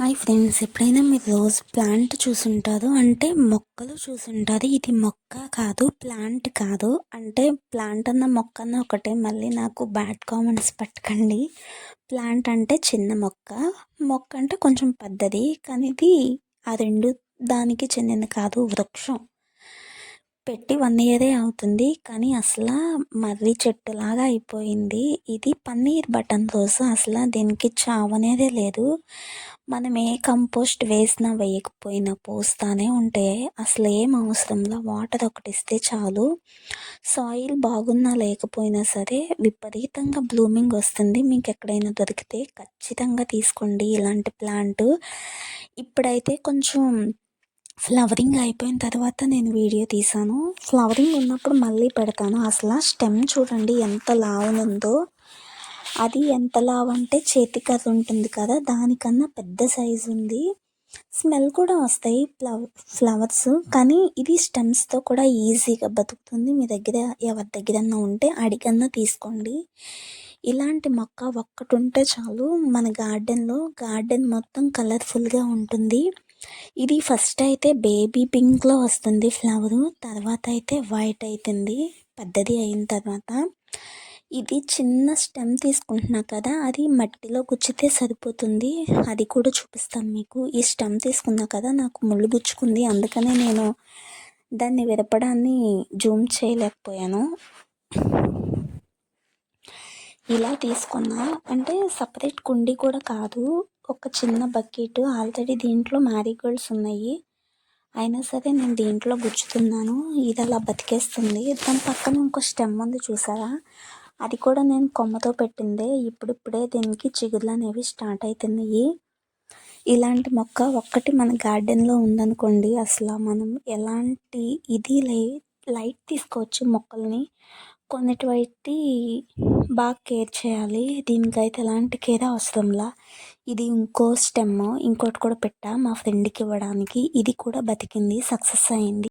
Hi friends, ఎప్పుడైనా మీరు rose plant చూసుంటారు, అంటే మొక్కలు చూసుంటారు. ఇది మొక్క కాదు, ప్లాంట్ కాదు. అంటే ప్లాంట్ అన్న మొక్క అన్న ఒకటే, మళ్ళీ నాకు బ్యాడ్ కామెంట్స్ పట్టకండి. ప్లాంట్ అంటే చిన్న మొక్క, మొక్క అంటే కొంచెం పెద్దది. కానీ ఇది ఆ రెండు దానికి చెందింది కాదు, వృక్షం. పెట్టి 1 ఇయరే అవుతుంది, కానీ అసలు మర్రి చెట్టులాగా అయిపోయింది. ఇది పన్నీర్ బటన్ రోజ్. అసలు దీనికి చావనేదే లేదు. మనం ఏ కంపోస్ట్ వేసినా వేయకపోయినా పోస్తానే ఉంటే అసలు ఏం అవసరంలా వాటర్ ఒకటి ఇస్తే చాలు. సాయిల్ బాగున్నా లేకపోయినా సరే విపరీతంగా బ్లూమింగ్ వస్తుంది. మీకు ఎక్కడైనా దొరికితే ఖచ్చితంగా తీసుకోండి ఇలాంటి ప్లాంట్. ఇప్పుడైతే కొంచెం ఫ్లవరింగ్ అయిపోయిన తర్వాత నేను వీడియో తీశాను. ఫ్లవరింగ్ ఉన్నప్పుడు మళ్ళీ పెడతాను. అసలు స్టెమ్ చూడండి ఎంత లావునుందో. అది ఎంత లావు అంటే చేతికర్ర ఉంటుంది కదా, దానికన్నా పెద్ద సైజు ఉంది. స్మెల్ కూడా వస్తాయి ఫ్లవర్స్, కానీ ఇది స్టెమ్స్తో కూడా ఈజీగా బతుకుతుంది. మీ దగ్గర ఎవరి దగ్గరన్నా ఉంటే అడిగన్నా తీసుకోండి. ఇలాంటి మొక్క ఒక్కటి ఉంటే చాలు, మన గార్డెన్ మొత్తం కలర్ఫుల్గా ఉంటుంది. ఇది ఫస్ట్ అయితే బేబీ పింక్లో వస్తుంది ఫ్లవరు, తర్వాత అయితే వైట్ అవుతుంది పెద్దది అయిన తర్వాత. ఇది చిన్న స్టెమ్ తీసుకుంటున్నా కదా, అది మట్టిలో గుచ్చితే సరిపోతుంది. అది కూడా చూపిస్తాను మీకు. ఈ స్టెమ్ తీసుకున్నా కదా, నాకు ముళ్ళు గుచ్చుకుంది, అందుకనే నేను దాన్ని విరపడాన్ని జూమ్ చేయలేకపోయాను. ఇలా తీసుకున్నా, అంటే సపరేట్ కుండీ కూడా కాదు, ఒక చిన్న బకెట్. ఆల్రెడీ దీంట్లో మ్యారీగోల్డ్స్ ఉన్నాయి, అయినా సరే నేను దీంట్లో గుచ్చుతున్నాను. ఇది అలా బతికేస్తుంది. దాని పక్కన ఇంకో స్టెమ్ ఉంది చూసారా, అది కూడా నేను కొమ్మతో పెట్టిందే. ఇప్పుడిప్పుడే దీనికి చిగుర్లు అనేవి స్టార్ట్ అవుతున్నాయి. ఇలాంటి మొక్క ఒక్కటి మన గార్డెన్లో ఉందనుకోండి, అసలు మనం ఎలాంటి ఇది లైట్ తీసుకోవచ్చు మొక్కల్ని. కొన్నిటివైతే బాగా కేర్ చేయాలి, దీనికైతే ఎలాంటి కేర్ అవసరంలా. ఇది ఇంకో స్టెమ్, ఇంకోటి కూడా పెట్టా మా ఫ్రెండ్కి ఇవ్వడానికి. ఇది కూడా బతికింది, సక్సెస్ అయింది.